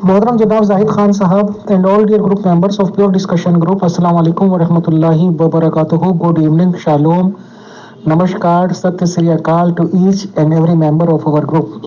Mohtaram Janaab Zahid Khan Sahab and all dear group members of Pure Discussion Group, Assalamu alaikum wa rahmatullahi wa barakatuhu. Good evening, Shalom, Namaskar, Sat Sri Akal to each and every member of our group.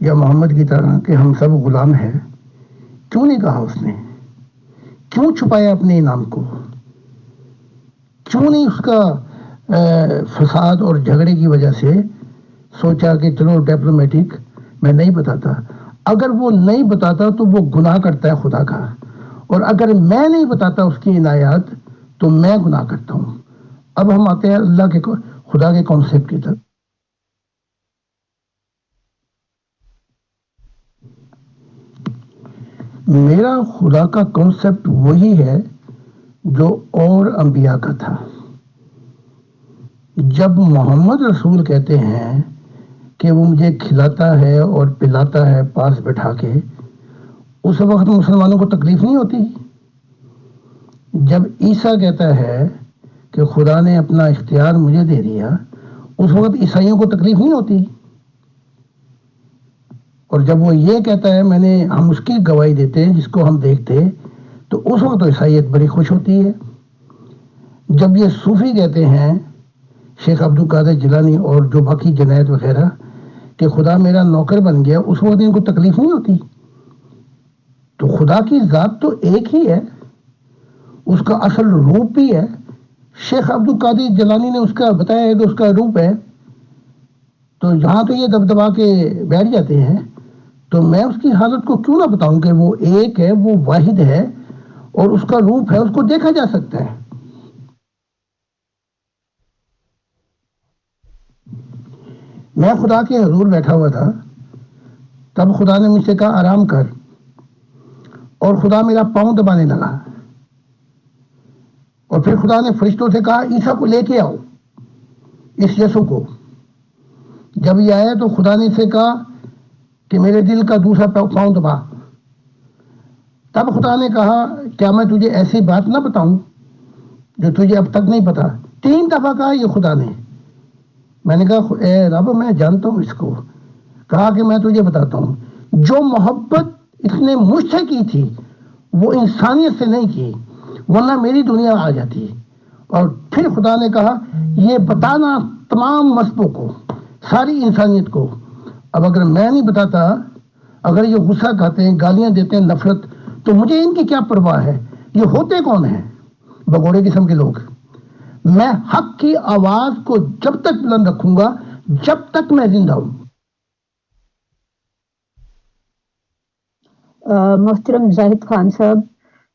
یا محمد کی طرح کہ ہم سب غلام ہیں، کیوں نہیں کہا اس نے؟ کیوں چھپایا اپنے انعام کو؟ کیوں نہیں اس کا فساد اور جھگڑے کی وجہ سے سوچا کہ چلو ڈپلومیٹک میں نہیں بتاتا؟ اگر وہ نہیں بتاتا تو وہ گناہ کرتا ہے خدا کا، اور اگر میں نہیں بتاتا اس کی عنایات تو میں گناہ کرتا ہوں۔ اب ہم آتے ہیں اللہ کے خدا کے کانسیپٹ کی طرف۔ میرا خدا کا کانسیپٹ وہی ہے جو اور انبیاء کا تھا۔ جب محمد رسول کہتے ہیں کہ وہ مجھے کھلاتا ہے اور پلاتا ہے پاس بٹھا کے، اس وقت مسلمانوں کو تکلیف نہیں ہوتی؟ جب عیسیٰ کہتا ہے کہ خدا نے اپنا اختیار مجھے دے دیا، اس وقت عیسائیوں کو تکلیف نہیں ہوتی؟ اور جب وہ یہ کہتا ہے ہم اس کی گواہی دیتے ہیں جس کو ہم دیکھتے، تو اس وقت تو عیسائیت بڑی خوش ہوتی ہے۔ جب یہ صوفی کہتے ہیں، شیخ عبد القادر جیلانی اور جو باقی جنید وغیرہ، کہ خدا میرا نوکر بن گیا، اس وقت ان کو تکلیف نہیں ہوتی؟ تو خدا کی ذات تو ایک ہی ہے، اس کا اصل روپ بھی ہے۔ شیخ عبد القادر جیلانی نے اس کا بتایا ہے کہ اس کا روپ ہے، تو یہاں تو یہ دبدبا کے بیٹھ جاتے ہیں، تو میں اس کی حالت کو کیوں نہ بتاؤں کہ وہ ایک ہے، وہ واحد ہے، اور اس کا روپ ہے، اس کو دیکھا جا سکتا ہے۔ میں خدا کے حضور بیٹھا ہوا تھا، تب خدا نے مجھ سے کہا آرام کر، اور خدا میرا پاؤں دبانے لگا، اور پھر خدا نے فرشتوں سے کہا عیسیٰ کو لے کے آؤ، اس یسوع کو۔ جب یہ آیا تو خدا نے اسے کہا کہ میرے دل کا دوسرا پاؤں دبا۔ تب خدا نے کہا کیا میں تجھے ایسی بات نہ بتاؤں جو تجھے اب تک نہیں پتا؟ 3 دفعہ کہا یہ خدا نے۔ میں نے کہا اے رب میں جانتا ہوں اس کو۔ کہا کہ میں تجھے بتاتا ہوں، جو محبت اس نے مجھ سے کی تھی وہ انسانیت سے نہیں کی، ورنہ میری دنیا آ جاتی۔ اور پھر خدا نے کہا یہ بتانا تمام مذہبوں کو، ساری انسانیت کو۔ اب اگر میں نہیں بتاتا، اگر یہ غصہ کھاتے ہیں، گالیاں دیتے ہیں، نفرت، تو مجھے ان کی کیا پرواہ ہے؟ یہ ہوتے کون ہیں؟ بگوڑے قسم کے لوگ۔ میں حق کی آواز کو جب تک بلند رکھوں گا جب تک میں زندہ ہوں۔ محترم زاہد خان صاحب،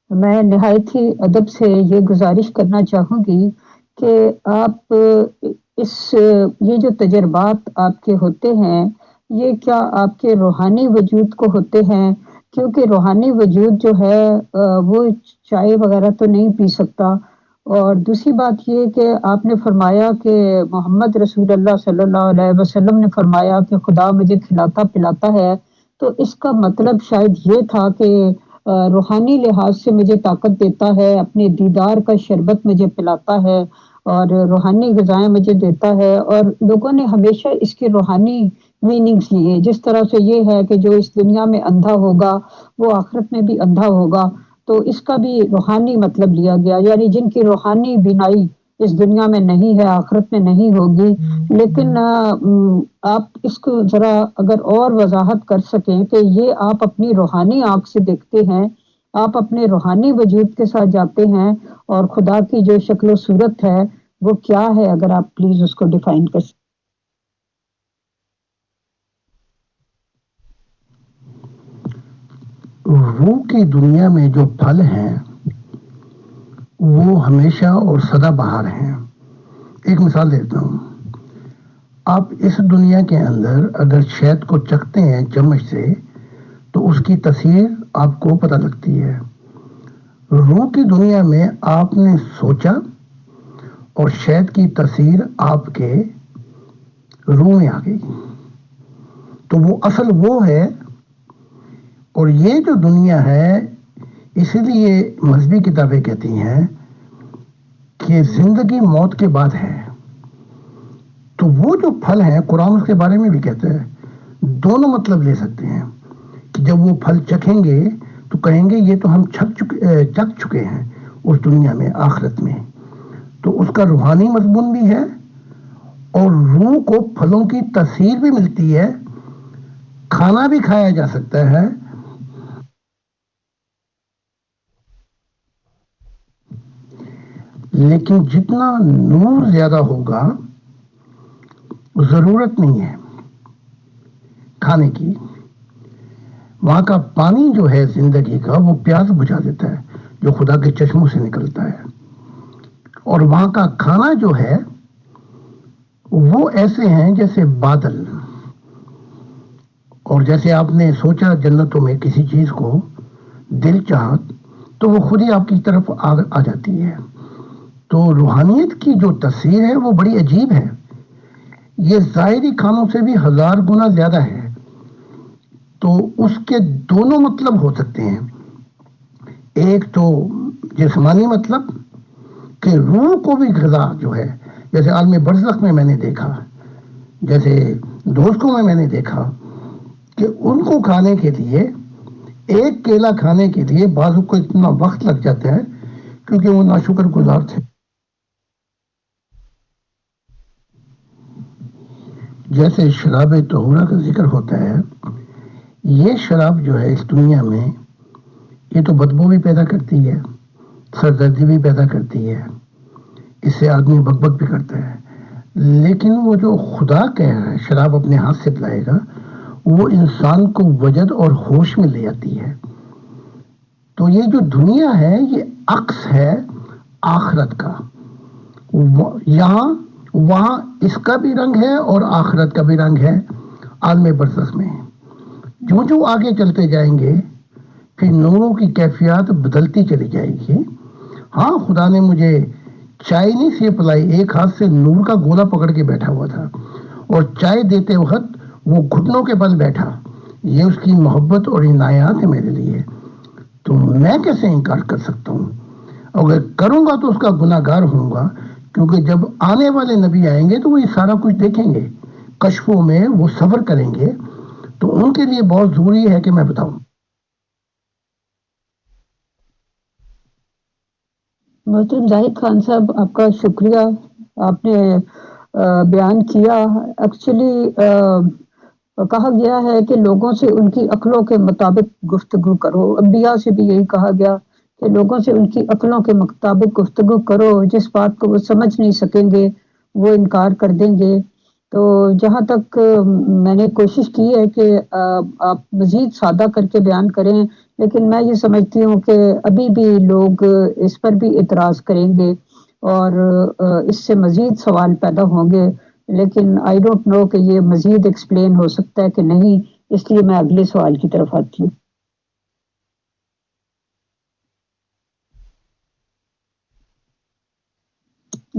میں نہایت ہی ادب سے یہ گزارش کرنا چاہوں گی کہ آپ یہ جو تجربات آپ کے ہوتے ہیں، یہ کیا آپ کے روحانی وجود کو ہوتے ہیں؟ کیونکہ روحانی وجود جو ہے وہ چائے وغیرہ تو نہیں پی سکتا۔ اور دوسری بات یہ کہ آپ نے فرمایا کہ محمد رسول اللہ صلی اللہ علیہ وسلم نے فرمایا کہ خدا مجھے کھلاتا پلاتا ہے، تو اس کا مطلب شاید یہ تھا کہ روحانی لحاظ سے مجھے طاقت دیتا ہے، اپنے دیدار کا شربت مجھے پلاتا ہے، اور روحانی غذائیں مجھے دیتا ہے۔ اور لوگوں نے ہمیشہ اس کے روحانی میننگز لیے، جس طرح سے یہ ہے کہ جو اس دنیا میں اندھا ہوگا وہ آخرت میں بھی اندھا ہوگا، تو اس کا بھی روحانی مطلب لیا گیا، یعنی جن کی روحانی بینائی اس دنیا میں نہیں ہے آخرت میں نہیں ہوگی۔ لیکن آپ اس کو ذرا اگر اور وضاحت کر سکیں کہ یہ آپ اپنی روحانی آنکھ سے دیکھتے ہیں، آپ اپنے روحانی وجود کے ساتھ جاتے ہیں، اور خدا کی جو شکل و صورت ہے وہ کیا ہے، اگر آپ پلیز اس کو ڈیفائن کر سکیں۔ روح کی دنیا میں جو پھل ہیں وہ ہمیشہ اور سدا بہار ہیں۔ ایک مثال دیتا ہوں، آپ اس دنیا کے اندر اگر شہد کو چکھتے ہیں چمچ سے تو اس کی تاثیر آپ کو پتہ لگتی ہے۔ روح کی دنیا میں آپ نے سوچا اور شہد کی تاثیر آپ کے روح میں آ گئی، تو وہ اصل وہ ہے۔ اور یہ جو دنیا ہے، اسی لیے مذہبی کتابیں کہتی ہیں کہ زندگی موت کے بعد ہے۔ تو وہ جو پھل ہیں، قرآن اس کے بارے میں بھی کہتا ہے، دونوں مطلب لے سکتے ہیں کہ جب وہ پھل چکھیں گے تو کہیں گے یہ تو ہم چکھ چکے ہیں اس دنیا میں، آخرت میں۔ تو اس کا روحانی مضمون بھی ہے، اور روح کو پھلوں کی تاثیر بھی ملتی ہے، کھانا بھی کھایا جا سکتا ہے، لیکن جتنا نور زیادہ ہوگا ضرورت نہیں ہے کھانے کی. وہاں کا پانی جو ہے زندگی کا وہ پیاس بجھا دیتا ہے جو خدا کے چشموں سے نکلتا ہے. اور وہاں کا کھانا جو ہے وہ ایسے ہیں جیسے بادل. اور جیسے آپ نے سوچا جنتوں میں کسی چیز کو دل چاہت تو وہ خود ہی آپ کی طرف آ جاتی ہے. تو روحانیت کی جو تفسیر ہے وہ بڑی عجیب ہے. یہ ظاہری کھانوں سے بھی 1000 گنا زیادہ ہے. تو اس کے دونوں مطلب ہو سکتے ہیں. ایک تو جسمانی مطلب کہ روح کو بھی غذا جو ہے، جیسے عالم برزخ میں نے دیکھا، جیسے دوستوں میں نے دیکھا کہ ان کو کھانے کے لیے، ایک کیلا کھانے کے لیے بعضوں کو اتنا وقت لگ جاتا ہے کیونکہ وہ ناشکر گزار تھے. جیسے شراب طہورہ کا ذکر ہوتا ہے، یہ شراب جو ہے اس دنیا میں یہ تو بدبو بھی پیدا کرتی ہے، سردردی بھی پیدا کرتی ہے، اس سے آدمی بک بھی کرتا ہے. لیکن وہ جو خدا کہہ رہا ہے شراب اپنے ہاتھ سے پلائے گا، وہ انسان کو وجد اور ہوش میں لے آتی ہے. تو یہ جو دنیا ہے یہ عکس ہے آخرت کا. یہاں وہاں اس کا بھی رنگ ہے اور آخرت کا بھی رنگ ہے عالم برزخ میں. جو آگے چلتے جائیں گے پھر نوروں کی کیفیات بدلتی چلی جائے گی. ہاں خدا نے مجھے چائے نہیں سی پلائی، ایک ہاتھ سے نور کا گولا پکڑ کے بیٹھا ہوا تھا اور چائے دیتے وقت وہ گھٹنوں کے بل بیٹھا. یہ اس کی محبت اور عنایات ہے میرے لیے. تو میں کیسے انکار کر سکتا ہوں؟ اگر کروں گا تو اس کا گناہ گار ہوں گا، کیونکہ جب آنے والے نبی آئیں گے تو وہ یہ سارا کچھ دیکھیں گے، کشفوں میں وہ سفر کریں گے. تو ان کے لیے بہت ضروری ہے کہ میں بتاؤں. محترم زاہد خان صاحب، آپ کا شکریہ. آپ نے بیان کیا. ایکچولی کہا گیا ہے کہ لوگوں سے ان کی عقلوں کے مطابق گفتگو کرو. انبیاء سے بھی یہی کہا گیا کہ لوگوں سے ان کی عقلوں کے مطابق گفتگو کرو. جس بات کو وہ سمجھ نہیں سکیں گے وہ انکار کر دیں گے. تو جہاں تک میں نے کوشش کی ہے کہ آپ مزید سادہ کر کے بیان کریں، لیکن میں یہ سمجھتی ہوں کہ ابھی بھی لوگ اس پر بھی اعتراض کریں گے اور اس سے مزید سوال پیدا ہوں گے. لیکن آئی ڈونٹ نو کہ یہ مزید ایکسپلین ہو سکتا ہے کہ نہیں، اس لیے میں اگلے سوال کی طرف آتی ہوں.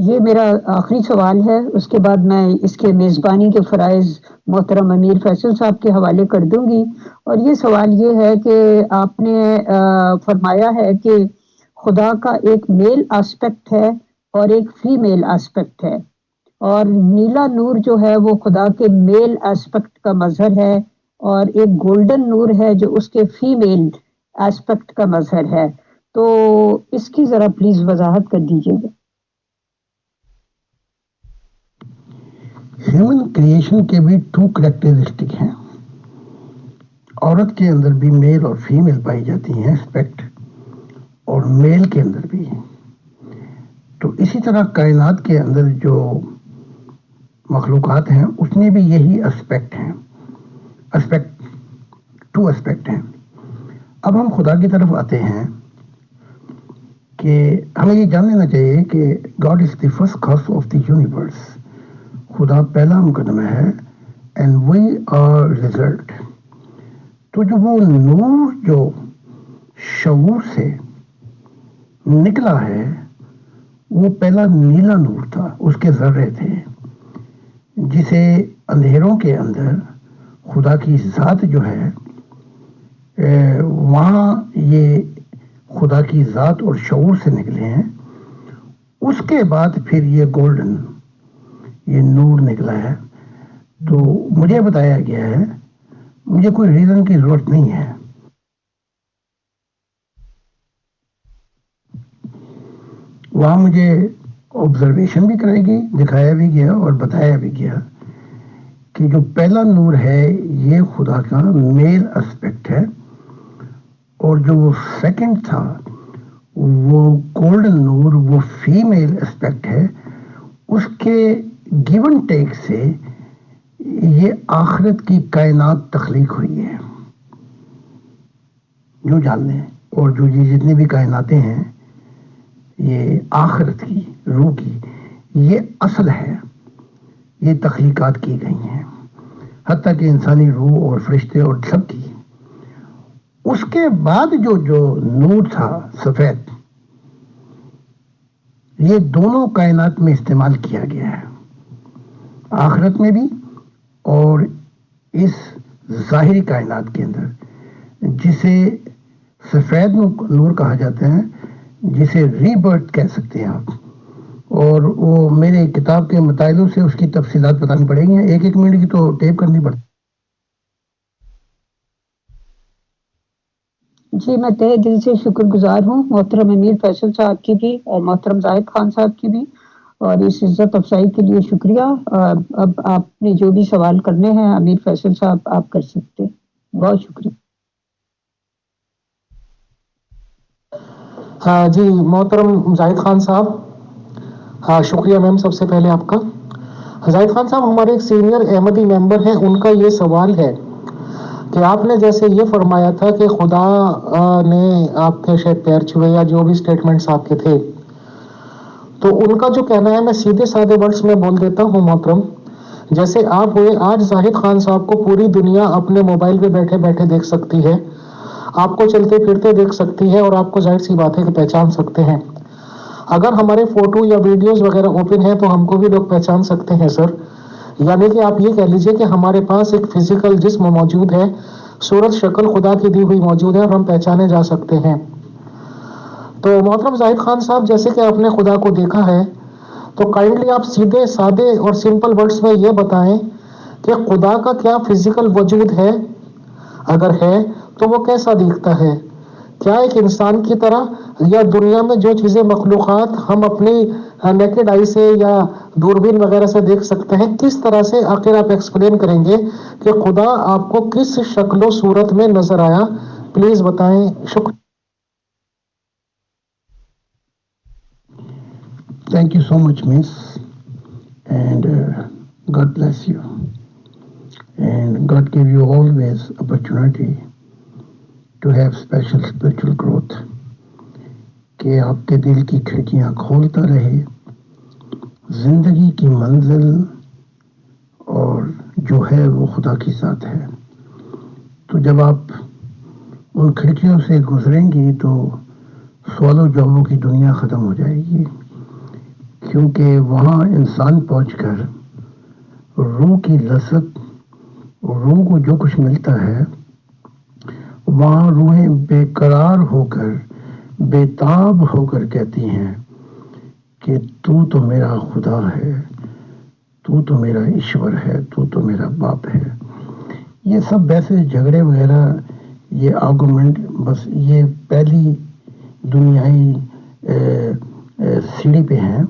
یہ میرا آخری سوال ہے، اس کے بعد میں اس کے میزبانی کے فرائض محترم امیر فیصل صاحب کے حوالے کر دوں گی. اور یہ سوال یہ ہے کہ آپ نے فرمایا ہے کہ خدا کا ایک میل آسپیکٹ ہے اور ایک فیمیل آسپیکٹ ہے، اور نیلا نور جو ہے وہ خدا کے میل آسپیکٹ کا مظہر ہے، اور ایک گولڈن نور ہے جو اس کے فیمیل آسپیکٹ کا مظہر ہے. تو اس کی ذرا پلیز وضاحت کر دیجیے گا. ہیومن کریشن کے بھی 2 کریکٹرسٹک ہیں. عورت کے اندر بھی میل اور فیمیل پائی جاتی ہیں اسپیکٹ، اور میل کے اندر بھی. تو اسی طرح کائنات کے اندر جو مخلوقات ہیں اس میں بھی یہی اسپیکٹ ہیں، 2 اسپیکٹ ہیں. اب ہم خدا کی طرف آتے ہیں کہ ہمیں یہ جان لینا چاہیے کہ God is the first cause of the universe. خدا پہلا مقدمہ ہے اینڈ وی آر ریزلٹ. تو جو وہ نور جو شعور سے نکلا ہے وہ پہلا نیلا نور تھا، اس کے ذرے تھے جسے اندھیروں کے اندر خدا کی ذات جو ہے وہاں یہ خدا کی ذات اور شعور سے نکلے ہیں. اس کے بعد پھر یہ گولڈن یہ نور نکلا ہے. تو مجھے بتایا گیا ہے، مجھے کوئی ریزن کی ضرورت نہیں ہے. وہاں مجھے آبزرویشن بھی کرائی گئی، دکھایا بھی گیا اور بتایا بھی گیا کہ جو پہلا نور ہے یہ خدا کا میل اسپیکٹ ہے، اور جو وہ سیکنڈ تھا وہ گولڈن نور، وہ فیمیل اسپیکٹ ہے. اس کے گیون ٹیک سے یہ آخرت کی کائنات تخلیق ہوئی ہے. جو جان لیں، اور جو یہ جتنی بھی کائناتیں ہیں یہ آخرت کی روح کی یہ اصل ہے، یہ تخلیقات کی گئی ہیں، حتیٰ کہ انسانی روح اور فرشتے اور سب کی. اس کے بعد جو نور تھا سفید، یہ دونوں کائنات میں استعمال کیا گیا ہے، آخرت میں بھی اور اس ظاہری کائنات کے اندر، جسے سفید نور کہا جاتا ہے، جسے ری برتھ کہہ سکتے ہیں آپ. اور وہ میرے کتاب کے مطالعوں سے اس کی تفصیلات بتانی پڑیں گی، ایک منٹ کی تو ٹیپ کرنی پڑتی. جی میں تہہ دل سے شکر گزار ہوں محترم امیر فیصل صاحب کی بھی اور محترم زاہد خان صاحب کی بھی، اور اس عزت افزائی کے لیے شکریہ. اب آپ نے جو بھی سوال کرنے ہیں امیر فیصل صاحب آپ کر سکتے ہیں. بہت شکریہ. ہاں جی محترم زاہد خان صاحب. ہاں شکریہ میم سب سے پہلے آپ کا. زاہد خان صاحب ہمارے ایک سینئر احمدی ممبر ہیں، ان کا یہ سوال ہے کہ آپ نے جیسے یہ فرمایا تھا کہ خدا نے آپ کے شاید پیر چھوئے یا جو بھی سٹیٹمنٹس آپ کے تھے، تو ان کا جو کہنا ہے میں سیدھے سادے ورڈز میں بول دیتا ہوں محترم. جیسے آپ ہوئے، آج زاہد خان صاحب کو پوری دنیا اپنے موبائل پہ بیٹھے بیٹھے دیکھ سکتی ہے، آپ کو چلتے پھرتے دیکھ سکتی ہے، اور آپ کو ظاہر سی بات ہے کہ پہچان سکتے ہیں. اگر ہمارے فوٹو یا ویڈیوز وغیرہ اوپن ہیں تو ہم کو بھی لوگ پہچان سکتے ہیں سر. یعنی کہ آپ یہ کہہ لیجئے کہ ہمارے پاس ایک فزیکل جسم موجود ہے، صورت شکل خدا کی دی ہوئی موجود ہے، اور ہم پہچانے جا سکتے ہیں. تو محترم زاہد خان صاحب جیسے کہ آپ نے خدا کو دیکھا ہے، تو کائنڈلی آپ سیدھے سادے اور سمپل ورڈز میں یہ بتائیں کہ خدا کا کیا فزیکل وجود ہے، اگر ہے تو وہ کیسا دکھتا ہے؟ کیا ایک انسان کی طرح، یا دنیا میں جو چیزیں مخلوقات ہم اپنی نیکڈ آئی سے یا دوربین وغیرہ سے دیکھ سکتے ہیں، کس طرح سے آخر آپ ایکسپلین کریں گے کہ خدا آپ کو کس شکل و صورت میں نظر آیا؟ پلیز بتائیں. شکریہ. Thank you so much, Miss, and God bless you. And God give you always opportunity to have special spiritual growth. کہ آپ کے دل کی کھڑکیاں کھولتا رہے، زندگی کی منزل اور جو ہے وہ خدا کی ذات ہے. تو جب آپ ان کھڑکیوں سے گزریں گی تو سوال و جوابوں کی دنیا ختم ہو جائے گی، کیونکہ وہاں انسان پہنچ کر روح کی لذت، روح کو جو کچھ ملتا ہے، وہاں روحیں بے قرار ہو کر، بے تاب ہو کر کہتی ہیں کہ تو میرا خدا ہے، تو میرا ایشور ہے، تو میرا باپ ہے. یہ سب ویسے جھگڑے وغیرہ، یہ آرگومنٹ بس یہ پہلی دنیائی سیڑھی پہ ہیں،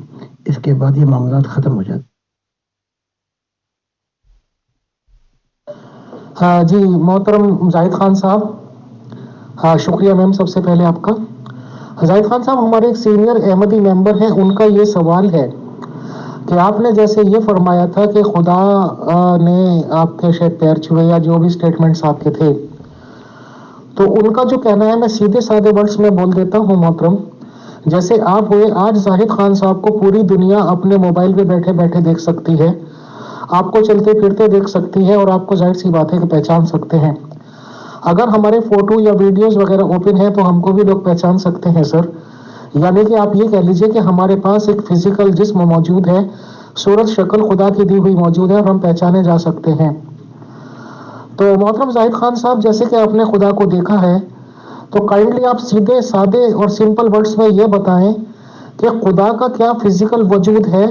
اس کے بعد یہ معاملات ختم ہو جاتے. ہاں جی محترم زاہد خان صاحب. ہاں شکریہ میم سب سے پہلے آپ کا. زاہد خان صاحب ہمارے ایک سینئر احمدی ممبر ہیں، ان کا یہ سوال ہے کہ آپ نے جیسے یہ فرمایا تھا کہ خدا نے آپ کے شاید پیر چھوئے یا جو بھی سٹیٹمنٹس آپ کے تھے، تو ان کا جو کہنا ہے میں سیدھے سادے ورڈز میں بول دیتا ہوں محترم. جیسے آپ ہوئے، آج زاہد خان صاحب کو پوری دنیا اپنے موبائل پہ بیٹھے بیٹھے دیکھ سکتی ہے، آپ کو چلتے پھرتے دیکھ سکتی ہے، اور آپ کو ظاہر سی بات ہے کہ پہچان سکتے ہیں. اگر ہمارے فوٹو یا ویڈیوز وغیرہ اوپن ہیں تو ہم کو بھی لوگ پہچان سکتے ہیں سر. یعنی کہ آپ یہ کہہ لیجئے کہ ہمارے پاس ایک فزیکل جسم موجود ہے، صورت شکل خدا کی دی ہوئی موجود ہے، اور ہم پہچانے جا سکتے ہیں. تو محترم زاہد خان صاحب جیسے کہ آپ نے خدا کو دیکھا ہے، تو کائنڈلی آپ سیدھے سادے اور سمپل ورڈز میں یہ بتائیں کہ خدا کا کیا فزیکل وجود ہے،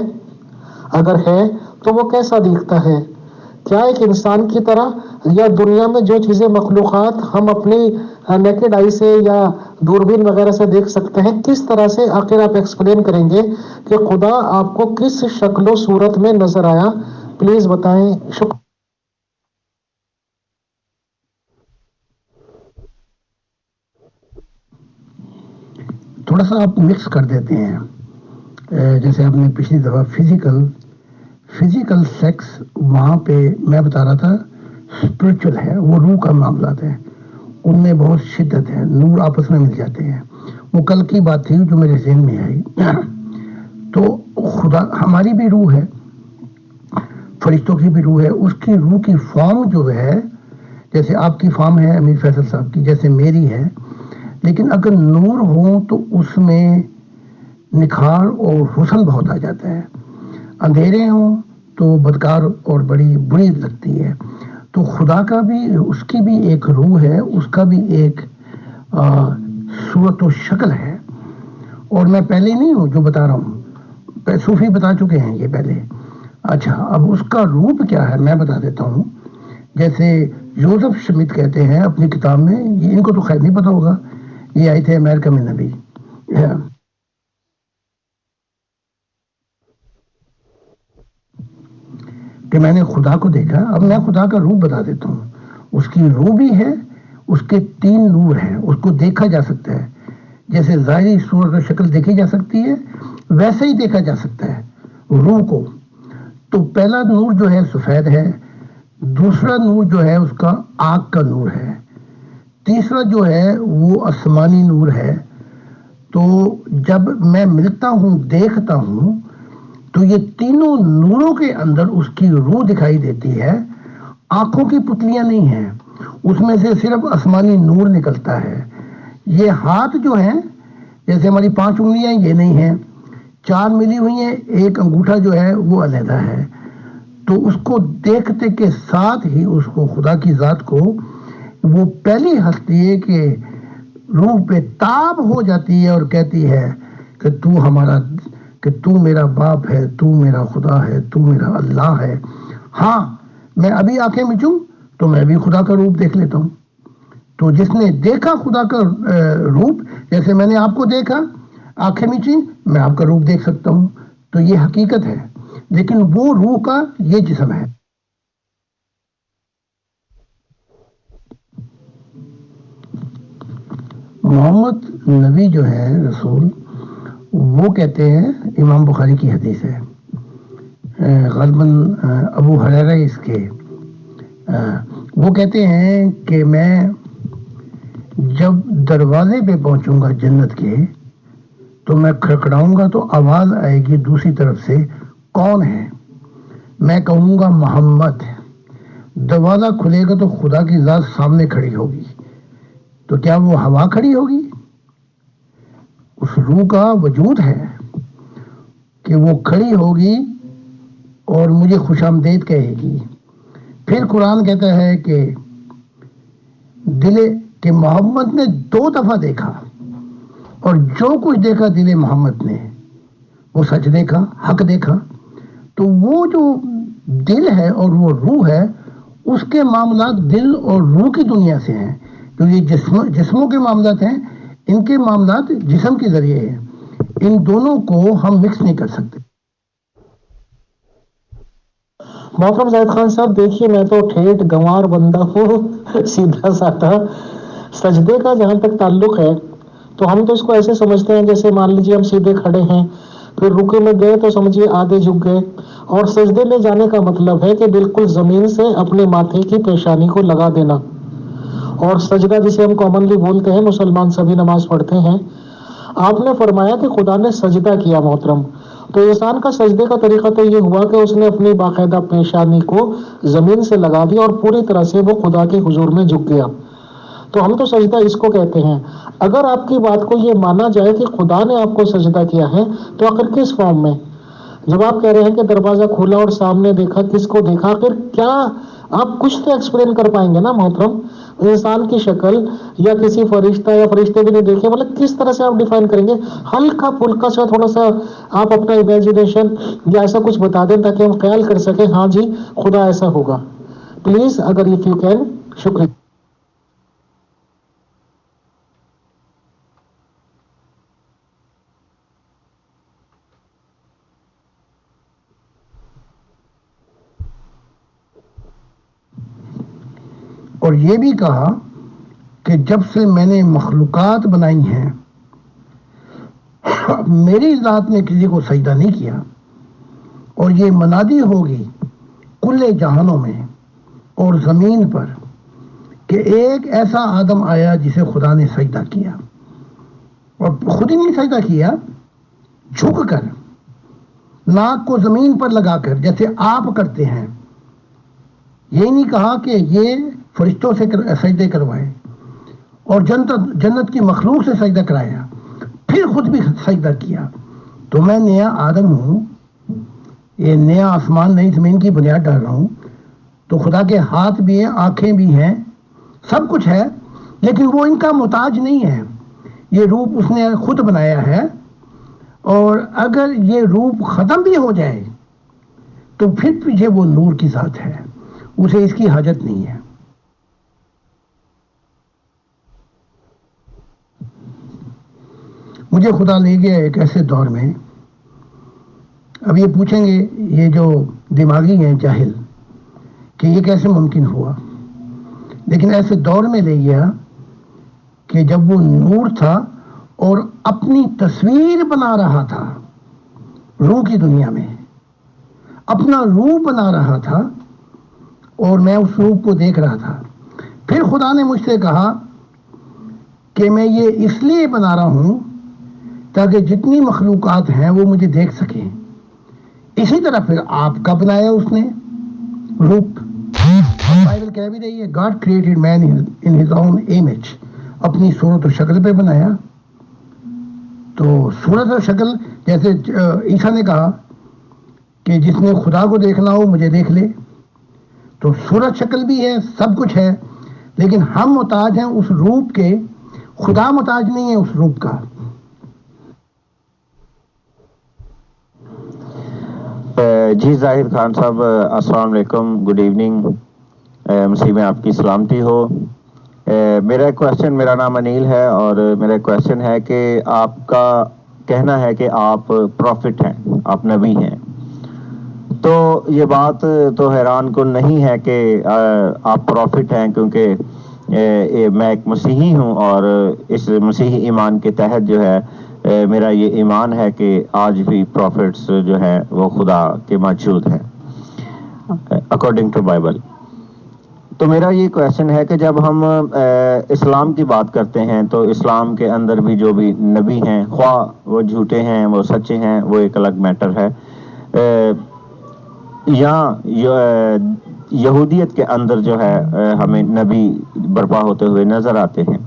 اگر ہے تو وہ کیسا دکھتا ہے؟ کیا ایک انسان کی طرح، یا دنیا میں جو چیزیں مخلوقات ہم اپنی نیکڈ آئی سے یا دوربین وغیرہ سے دیکھ سکتے ہیں، کس طرح سے آخر آپ ایکسپلین کریں گے کہ خدا آپ کو کس شکل و صورت میں نظر آیا؟ پلیز بتائیں. شکریہ. تھوڑا سا آپ مکس کر دیتے ہیں. جیسے آپ نے پچھلی دفعہ فزیکل سیکس، وہاں پہ میں بتا رہا تھا اسپرچل ہے، وہ روح کا معاملات ہے، ان میں بہت شدت ہے، نور آپس میں مل جاتے ہیں. وہ کل کی بات تھی جو میرے ذہن میں آئی. تو خدا ہماری بھی روح ہے، فرشتوں کی بھی روح ہے. اس کی روح کی فارم جو ہے، جیسے آپ کی فارم ہے امیر فیصل صاحب کی، جیسے میری ہے، لیکن اگر نور ہو تو اس میں نکھار اور حسن بہت آ جاتا ہے. اندھیرے ہوں تو بدکار اور بڑی بری لگتی ہے. تو خدا کا بھی، اس کی بھی ایک روح ہے، اس کا بھی ایک صورت و شکل ہے. اور میں پہلے نہیں ہوں جو بتا رہا ہوں، صوفی بتا چکے ہیں یہ پہلے. اچھا، اب اس کا روپ کیا ہے میں بتا دیتا ہوں. جیسے یوزف شمت کہتے ہیں اپنی کتاب میں، ان کو تو خیر نہیں پتا ہوگا، یہ آئے تھے امریکہ میں نبی، کہ میں نے خدا کو دیکھا. اب میں خدا کا روپ بتا دیتا ہوں. اس کی روح بھی ہے، اس کے 3 نور ہیں، اس کو دیکھا جا سکتا ہے. جیسے ظاہری صورت و شکل دیکھی جا سکتی ہے، ویسے ہی دیکھا جا سکتا ہے روح کو. تو پہلا نور جو ہے سفید ہے، دوسرا نور جو ہے اس کا آگ کا نور ہے، تیسرا جو ہے وہ آسمانی نور ہے. تو جب میں ملتا ہوں، دیکھتا ہوں، تو یہ تینوں نوروں کے اندر اس کی روح دکھائی دیتی ہے. آنکھوں کی پتلیاں نہیں ہیں، اس میں سے صرف آسمانی نور نکلتا ہے. یہ ہاتھ جو ہیں، جیسے ہماری 5 انگلیاں یہ نہیں ہیں، 4 ملی ہوئی ہیں، ایک انگوٹھا جو ہے وہ علیحدہ ہے. تو اس کو دیکھتے کے ساتھ ہی اس کو، خدا کی ذات کو، وہ پہلی ہستی ہے کہ روح پہ تاب ہو جاتی ہے اور کہتی ہے کہ تو میرا باپ ہے، تو میرا خدا ہے، تو میرا اللہ ہے. ہاں، میں ابھی آنکھیں مچوں تو میں بھی خدا کا روپ دیکھ لیتا ہوں. تو جس نے دیکھا خدا کا روپ، جیسے میں نے آپ کو دیکھا، آنکھیں مچی، میں آپ کا روپ دیکھ سکتا ہوں. تو یہ حقیقت ہے، لیکن وہ روح کا یہ جسم ہے. محمد نبی جو ہے رسول، وہ کہتے ہیں، امام بخاری کی حدیث ہے، غالباً ابو ہریرہ اس کے، وہ کہتے ہیں کہ میں جب دروازے پہ پہنچوں گا جنت کے، تو میں کھڑکھڑاؤں گا تو آواز آئے گی دوسری طرف سے، کون ہے؟ میں کہوں گا محمد. دروازہ کھلے گا تو خدا کی ذات سامنے کھڑی ہوگی. تو کیا وہ ہوا کھڑی ہوگی؟ اس روح کا وجود ہے کہ وہ کھڑی ہوگی اور مجھے خوش آمدید کہے گی. پھر قرآن کہتا ہے کہ کہ محمد نے 2 دفعہ دیکھا، اور جو کچھ دیکھا دل محمد نے، وہ سچ دیکھا، حق دیکھا. تو وہ جو دل ہے اور وہ روح ہے، اس کے معاملات دل اور روح کی دنیا سے ہیں. جو یہ جسموں کے معاملات ہیں، ان کے معاملات جسم کے ذریعے ہیں. ان دونوں کو ہم مکس نہیں کر سکتے. محترم زاہد خان صاحب، دیکھیے میں تو ٹھیٹ گنوار بندہ ہوں، سیدھا سادہ. سجدے کا جہاں تک تعلق ہے تو ہم تو اس کو ایسے سمجھتے ہیں جیسے مان لیجیے ہم سیدھے کھڑے ہیں، پھر رکے میں گئے تو سمجھیے آدھے جھک گئے. اور سجدے میں جانے کا مطلب ہے کہ بالکل زمین سے اپنے ماتھے کی پیشانی کو لگا دینا. اور سجدہ جسے ہم کامنلی بولتے ہیں، مسلمان سبھی نماز پڑھتے ہیں. آپ نے فرمایا کہ خدا نے سجدہ کیا محترم. تو انسان کا سجدے کا طریقہ تو یہ ہوا کہ اس نے اپنی باقاعدہ پیشانی کو زمین سے لگا دیا اور پوری طرح سے وہ خدا کے حضور میں جھک گیا. تو ہم تو سجدہ اس کو کہتے ہیں. اگر آپ کی بات کو یہ مانا جائے کہ خدا نے آپ کو سجدہ کیا ہے، تو آخر کس فارم میں؟ جب آپ کہہ رہے ہیں کہ دروازہ کھولا اور سامنے دیکھا، کس کو دیکھا؟ پھر کیا آپ کچھ تو ایکسپلین کر پائیں گے نا محترم. انسان کی شکل یا کسی فرشتہ یا فرشتے بھی نہیں دیکھے، مطلب کس طرح سے آپ ڈیفائن کریں گے؟ ہلکا پھلکا سا تھوڑا سا آپ اپنا امیجنیشن یا ایسا کچھ بتا دیں تاکہ ہم خیال کر سکیں ہاں جی خدا ایسا ہوگا. پلیز اگر اف یو کین. شکریہ. اور یہ بھی کہا کہ جب سے میں نے مخلوقات بنائی ہیں میری ذات نے کسی کو سجدہ نہیں کیا، اور یہ منادی ہوگی کل جہانوں میں اور زمین پر کہ ایک ایسا آدم آیا جسے خدا نے سجدہ کیا، اور خود ہی نہیں سجدہ کیا، جھک کر ناک کو زمین پر لگا کر جیسے آپ کرتے ہیں. یہ نہیں کہا کہ یہ فرشتوں سے سجدے کروائے اور جنت کی مخلوق سے سجدہ کرایا، پھر خود بھی سجدہ کیا. تو میں نیا آدم ہوں، یہ نیا آسمان نئی زمین کی بنیاد ڈال رہا ہوں. تو خدا کے ہاتھ بھی ہیں، آنکھیں بھی ہیں، سب کچھ ہے، لیکن وہ ان کا محتاج نہیں ہے. یہ روپ اس نے خود بنایا ہے، اور اگر یہ روپ ختم بھی ہو جائے تو پھر پیچھے وہ نور کی ذات ہے، اسے اس کی حاجت نہیں ہے. مجھے خدا لے گیا ایک ایسے دور میں، اب یہ پوچھیں گے یہ جو دماغی ہیں جاہل کہ یہ کیسے ممکن ہوا، لیکن ایسے دور میں لے گیا کہ جب وہ نور تھا اور اپنی تصویر بنا رہا تھا، روح کی دنیا میں اپنا روح بنا رہا تھا، اور میں اس روح کو دیکھ رہا تھا. پھر خدا نے مجھ سے کہا کہ میں یہ اس لیے بنا رہا ہوں تاکہ جتنی مخلوقات ہیں وہ مجھے دیکھ سکیں. اسی طرح پھر آپ کا بنایا اس نے روپ. بائبل کہہ بھی رہی ہے God created man in his own image, اپنی صورت و شکل پہ بنایا. تو صورت و شکل جیسے عیسیٰ نے کہا کہ جس نے خدا کو دیکھنا ہو مجھے دیکھ لے، تو صورت شکل بھی ہے، سب کچھ ہے، لیکن ہم محتاج ہیں اس روپ کے، خدا محتاج نہیں ہے اس روپ کا. جی ظاہر خان صاحب، السلام علیکم، گڈ ایوننگ، مسیح میں آپ کی سلامتی ہو. میرا نام انیل ہے، اور میرا کویشچن ہے کہ آپ کا کہنا ہے کہ آپ پروفٹ ہیں، آپ نبی ہیں. تو یہ بات تو حیران کن نہیں ہے کہ آپ پروفٹ ہیں، کیونکہ میں ایک مسیحی ہوں، اور اس مسیحی ایمان کے تحت جو ہے میرا یہ ایمان ہے کہ آج بھی پروفٹس جو ہے وہ خدا کے موجود ہیں اکارڈنگ ٹو بائبل. تو میرا یہ کویشچن ہے کہ جب ہم اسلام کی بات کرتے ہیں تو اسلام کے اندر بھی جو بھی نبی ہیں، خواہ وہ جھوٹے ہیں وہ سچے ہیں، وہ ایک الگ میٹر ہے. یا یہودیت کے اندر جو ہے ہمیں نبی برپا ہوتے ہوئے نظر آتے ہیں.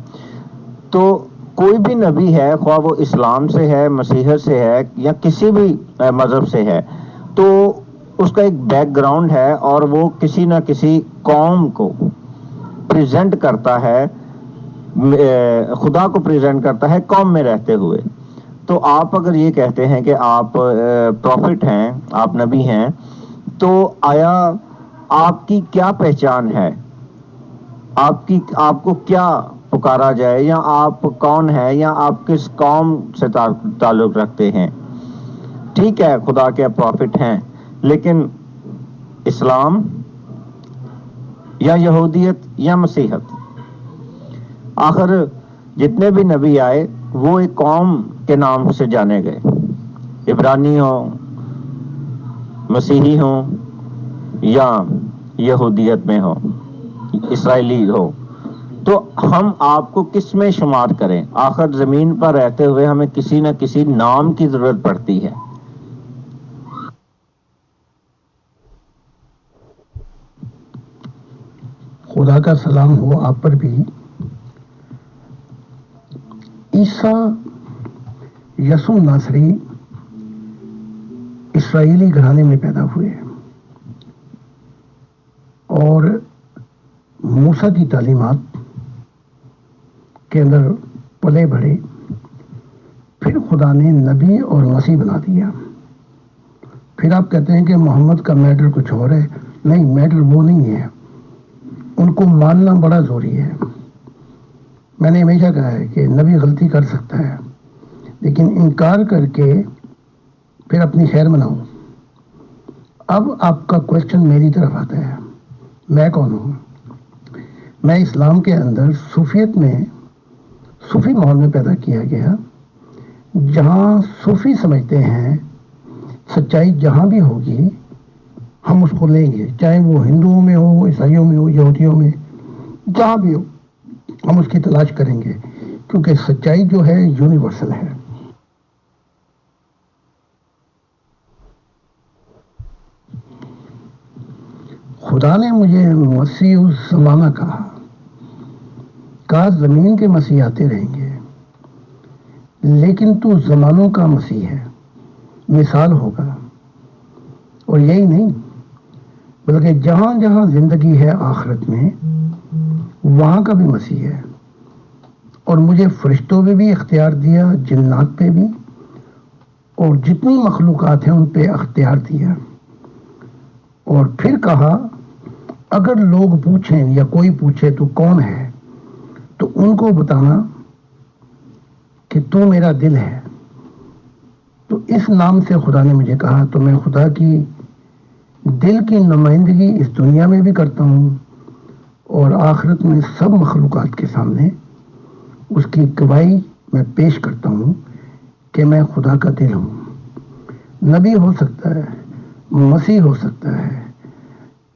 تو کوئی بھی نبی ہے، خواہ وہ اسلام سے ہے، مسیحیت سے ہے، یا کسی بھی مذہب سے ہے، تو اس کا ایک بیک گراؤنڈ ہے، اور وہ کسی نہ کسی قوم کو پریزنٹ کرتا ہے، خدا کو پریزنٹ کرتا ہے قوم میں رہتے ہوئے. تو آپ اگر یہ کہتے ہیں کہ آپ پروفٹ ہیں، آپ نبی ہیں، تو آیا آپ کی کیا پہچان ہے؟ آپ کو کیا پکارا جائے، یا آپ کون ہیں، یا آپ کس قوم سے تعلق رکھتے ہیں؟ ٹھیک ہے، خدا کے پروفٹ ہیں، لیکن اسلام یا یہودیت یا مسیحیت، آخر جتنے بھی نبی آئے وہ ایک قوم کے نام سے جانے گئے، عبرانی ہوں، مسیحی ہوں، یا یہودیت میں ہو، اسرائیلی ہو. تو ہم آپ کو کس میں شمار کریں؟ آخر زمین پر رہتے ہوئے ہمیں کسی نہ کسی نام کی ضرورت پڑتی ہے. خدا کا سلام ہو آپ پر بھی. عیسیٰ یسوع ناصری اسرائیلی گھرانے میں پیدا ہوئے، اور موسیٰ کی تعلیمات کے اندر پلے بڑھے. پھر خدا نے نبی اور مسیح بنا دیا. پھر آپ کہتے ہیں کہ محمد کا میٹر کچھ اور ہے. نہیں، میٹر وہ نہیں ہے، ان کو ماننا بڑا ضروری ہے. میں نے ہمیشہ کہا ہے کہ نبی غلطی کر سکتا ہے، لیکن انکار کر کے پھر اپنی خیر مناؤ. اب آپ کا کویشچن میری طرف آتا ہے، میں کون ہوں؟ میں اسلام کے اندر صوفیت میں، صوفی ماحول میں پیدا کیا گیا، جہاں صوفی سمجھتے ہیں سچائی جہاں بھی ہوگی ہم اس کو لیں گے، چاہے وہ ہندوؤں میں ہو، عیسائیوں میں ہو، یہودیوں میں، جہاں بھی ہو ہم اس کی تلاش کریں گے، کیونکہ سچائی جو ہے یونیورسل ہے۔ خدا نے مجھے مسیح الزمانہ کہا زمین کے مسیح آتے رہیں گے، لیکن تو زمانوں کا مسیح ہے، مثال ہوگا۔ اور یہی نہیں بلکہ جہاں جہاں زندگی ہے آخرت میں وہاں کا بھی مسیح ہے، اور مجھے فرشتوں پہ بھی اختیار دیا، جنات پہ بھی، اور جتنی مخلوقات ہیں ان پہ اختیار دیا۔ اور پھر کہا اگر لوگ پوچھیں یا کوئی پوچھے تو کون ہے، تو ان کو بتانا کہ تو میرا دل ہے۔ تو اس نام سے خدا نے مجھے کہا، تو میں خدا کی دل کی نمائندگی اس دنیا میں بھی کرتا ہوں، اور آخرت میں سب مخلوقات کے سامنے اس کی گواہی میں پیش کرتا ہوں کہ میں خدا کا دل ہوں۔ نبی ہو سکتا ہے، مسیح ہو سکتا ہے،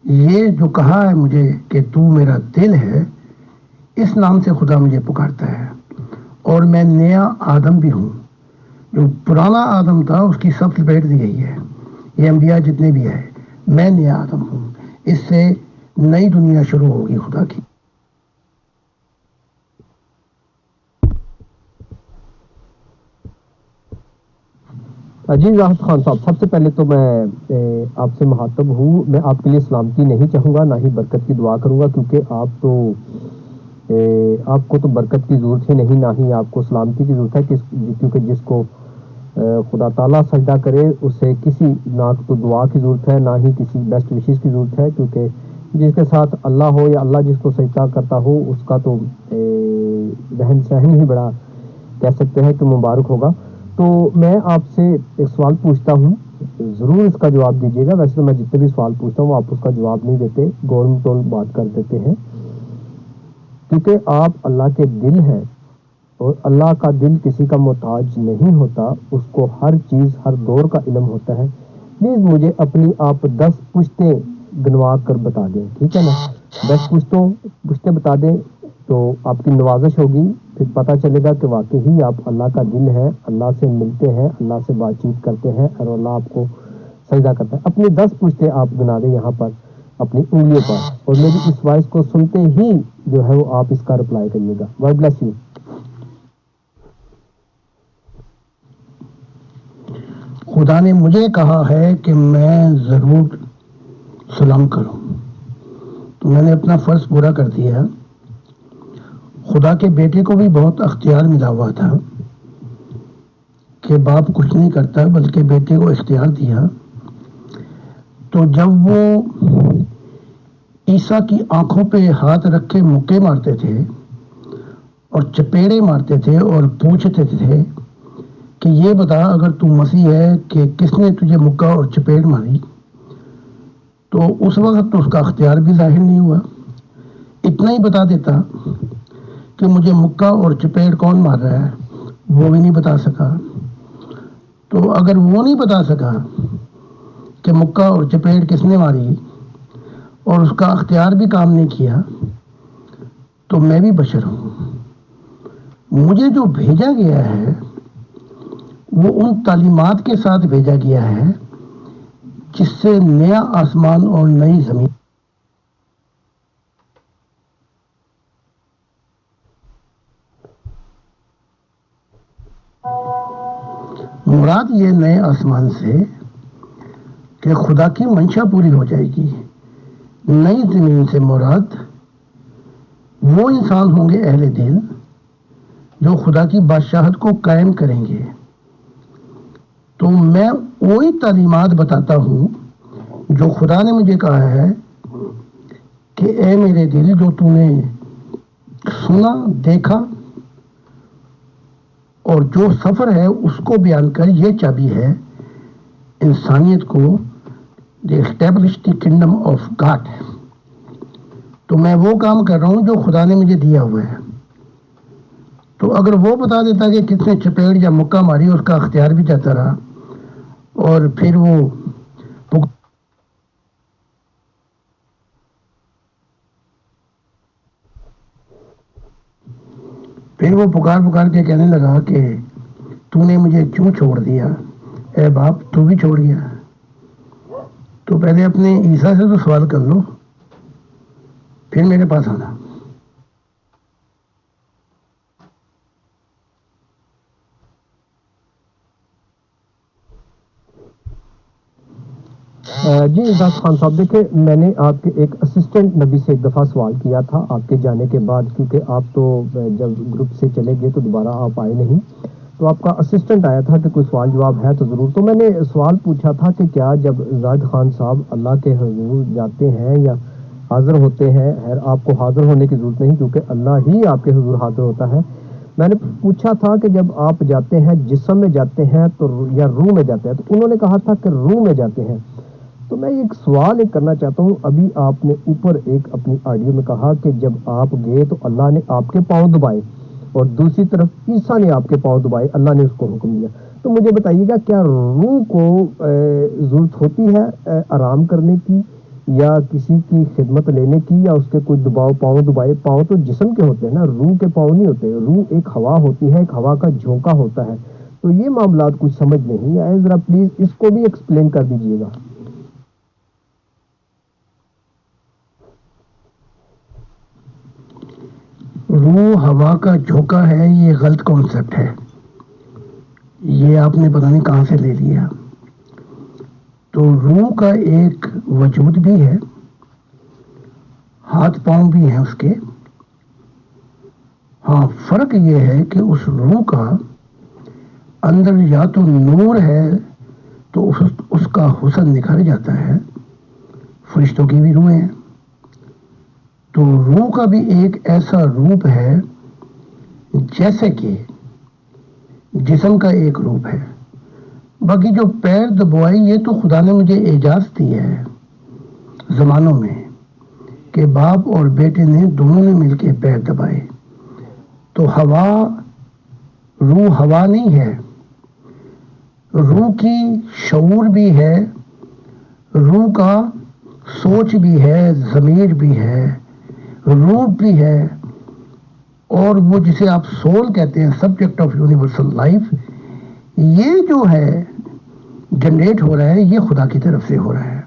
یہ جو کہا ہے مجھے کہ تو میرا دل ہے، اس نام سے خدا مجھے پکارتا ہے۔ اور میں نیا آدم بھی ہوں، جو پرانا آدم تھا اس کی سب لپیٹ دی گئی ہے، یہ انبیاء جتنے بھی ہیں، میں نیا آدم ہوں۔ اس سے نئی دنیا شروع ہوگی خدا کی۔ عزیز راحت خان صاحب، سب سے پہلے تو میں آپ سے مخاطب ہوں، میں آپ کے لیے سلامتی نہیں چاہوں گا، نہ ہی برکت کی دعا کروں گا، کیونکہ آپ کو تو برکت کی ضرورت ہی نہیں، نہ ہی آپ کو سلامتی کی ضرورت ہے، کیونکہ جس کو خدا تعالیٰ سجدہ کرے اسے کسی نہ تو دعا کی ضرورت ہے، نہ ہی کسی بیسٹ وشز کی ضرورت ہے، کیونکہ جس کے ساتھ اللہ ہو یا اللہ جس کو سجدہ کرتا ہو اس کا تو رہن سہن ہی بڑا کہہ سکتے ہیں کہ مبارک ہوگا۔ تو میں آپ سے ایک سوال پوچھتا ہوں، ضرور اس کا جواب دیجیے گا، ویسے تو میں جتنے بھی سوال پوچھتا ہوں آپ اس کا جواب نہیں دیتے، گول ٹول بات کر دیتے ہیں، کیونکہ آپ اللہ کے دل ہیں، اور اللہ کا دل کسی کا محتاج نہیں ہوتا، اس کو ہر چیز ہر دور کا علم ہوتا ہے۔ پلیز مجھے اپنی آپ 10 پشتیں گنوا کر بتا دیں، ٹھیک ہے نا؟ 10 پشتیں بتا دیں تو آپ کی نوازش ہوگی، پھر پتہ چلے گا کہ واقعی آپ اللہ کا دل ہے، اللہ سے ملتے ہیں، اللہ سے بات چیت کرتے ہیں، اور اللہ آپ کو سجدہ کرتا ہے۔ اپنی 10 پشتیں آپ گنا دیں یہاں پر اپنی انگلیوں پر، اور میری اس وائس کو سنتے ہی جو ہے وہ آپ اس کا رپلائی کریے گا۔ God bless you. خدا نے مجھے کہا ہے کہ میں ضرور سلام کروں، تو میں نے اپنا فرض پورا کر دیا۔ خدا کے بیٹے کو بھی بہت اختیار ملا ہوا تھا کہ باپ کچھ نہیں کرتا بلکہ بیٹے کو اختیار دیا۔ تو جب وہ عیسیٰ کی آنکھوں پہ ہاتھ رکھ کے مکے مارتے تھے اور چپیڑے مارتے تھے اور پوچھتے تھے کہ یہ بتا اگر تو مسیح ہے کہ کس نے تجھے مکہ اور چپیڑ ماری، تو اس وقت تو اس کا اختیار بھی ظاہر نہیں ہوا۔ اتنا ہی بتا دیتا کہ مجھے مکہ اور چپیڑ کون مار رہا ہے، وہ بھی نہیں بتا سکا۔ تو اگر وہ نہیں بتا سکا کہ مکہ اور چپیڑ کس نے ماری اور اس کا اختیار بھی کام نہیں کیا، تو میں بھی بشر ہوں۔ مجھے جو بھیجا گیا ہے وہ ان تعلیمات کے ساتھ بھیجا گیا ہے جس سے نیا آسمان اور نئی زمین مراد یہ نئے آسمان سے کہ خدا کی منشا پوری ہو جائے گی، نئی زمین سے مراد وہ انسان ہوں گے اہل دل جو خدا کی بادشاہت کو قائم کریں گے۔ تو میں وہی تعلیمات بتاتا ہوں جو خدا نے مجھے کہا ہے کہ اے میرے دل، جو تو نے سنا دیکھا اور جو سفر ہے اس کو بیان کر، یہ چابی ہے انسانیت کو دی establish the kingdom of God. تو میں وہ کام کر رہا ہوں جو خدا نے مجھے دیا ہوا ہے، تو اگر وہ بتا دیتا کہ کس نے چپیڑ یا مکہ ماری، اس کا اختیار بھی جاتا رہا، اور پھر وہ پکار کے کہنے لگا کہ تو نے مجھے کیوں چھوڑ دیا؟ اے باپ، تو بھی چھوڑ گیا؟ تو پہلے اپنے عیسیٰ سے تو سوال کر لو، پھر میرے پاس آنا۔ جی اعجاز خان صاحب، دیکھیں میں نے آپ کے ایک اسسٹنٹ نبی سے ایک دفعہ سوال کیا تھا آپ کے جانے کے بعد، کیونکہ آپ تو جب گروپ سے چلے گئے تو دوبارہ آپ آئے نہیں، تو آپ کا اسسٹنٹ آیا تھا کہ کوئی سوال جواب ہے تو ضرور۔ تو میں نے سوال پوچھا تھا کہ کیا جب زاہد خان صاحب اللہ کے حضور جاتے ہیں یا حاضر ہوتے ہیں، آپ کو حاضر ہونے کی ضرورت نہیں کیونکہ اللہ ہی آپ کے حضور حاضر ہوتا ہے، میں نے پوچھا تھا کہ جب آپ جاتے ہیں جسم میں جاتے ہیں تو یا روح میں جاتے ہیں، تو انہوں نے کہا تھا کہ روح میں جاتے ہیں۔ تو میں ایک سوال کرنا چاہتا ہوں، ابھی آپ نے اوپر ایک اپنی آڈیو میں کہا کہ جب آپ گئے تو اللہ نے آپ کے پاؤں دبائے، اور دوسری طرف عیسیٰ نے آپ کے پاؤں دبائے، اللہ نے اس کو حکم دیا۔ تو مجھے بتائیے گا کیا روح کو ضرورت ہوتی ہے آرام کرنے کی یا کسی کی خدمت لینے کی، یا اس کے کوئی پاؤں دبائے؟ پاؤں تو جسم کے ہوتے ہیں نا، روح کے پاؤں نہیں ہوتے۔ روح ایک ہوا ہوتی ہے، ایک ہوا کا جھونکا ہوتا ہے، تو یہ معاملات کچھ سمجھ نہیں آئے، ذرا پلیز اس کو بھی ایکسپلین کر دیجیے گا۔ روح ہوا کا جھونکا ہے، یہ غلط کانسیپٹ ہے، یہ آپ نے پتہ نہیں کہاں سے لے لیا۔ تو روح کا ایک وجود بھی ہے، ہاتھ پاؤں بھی ہیں اس کے۔ ہاں، فرق یہ ہے کہ اس روح کا اندر یا تو نور ہے تو اس کا حسن نکھر جاتا ہے، فرشتوں کی بھی روحیں ہیں، تو روح کا بھی ایک ایسا روپ ہے جیسے کہ جسم کا ایک روپ ہے۔ باقی جو پیر دبوائی، یہ تو خدا نے مجھے اجازت دی ہے زمانوں میں کہ باپ اور بیٹے نے دونوں نے مل کے پیر دبائے۔ تو ہوا، روح ہوا نہیں ہے، روح کی شعور بھی ہے، روح کا سوچ بھی ہے، ضمیر بھی ہے، روح بھی ہے، اور وہ جسے آپ سول کہتے ہیں، سبجیکٹ آف یونیورسل لائف، یہ جو ہے جنریٹ ہو رہا ہے، یہ خدا کی طرف سے ہو رہا ہے۔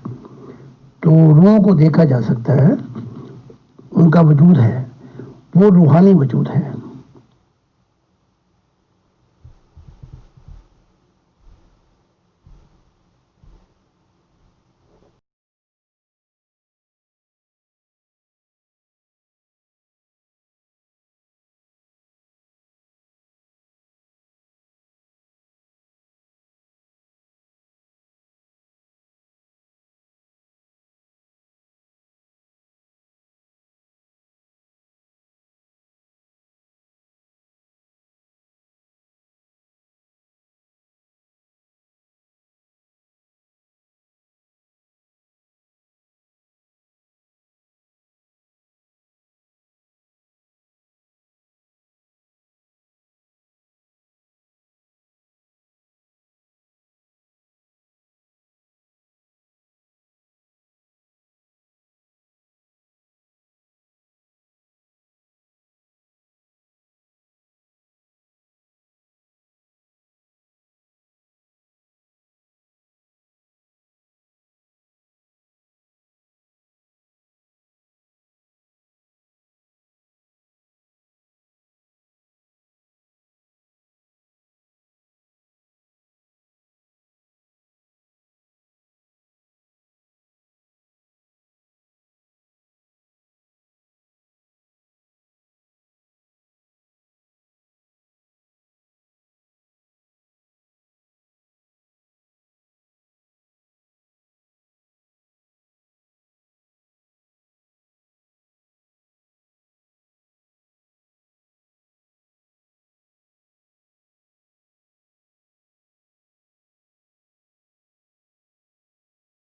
تو روحوں کو دیکھا جا سکتا ہے، ان کا وجود ہے، وہ روحانی وجود ہے۔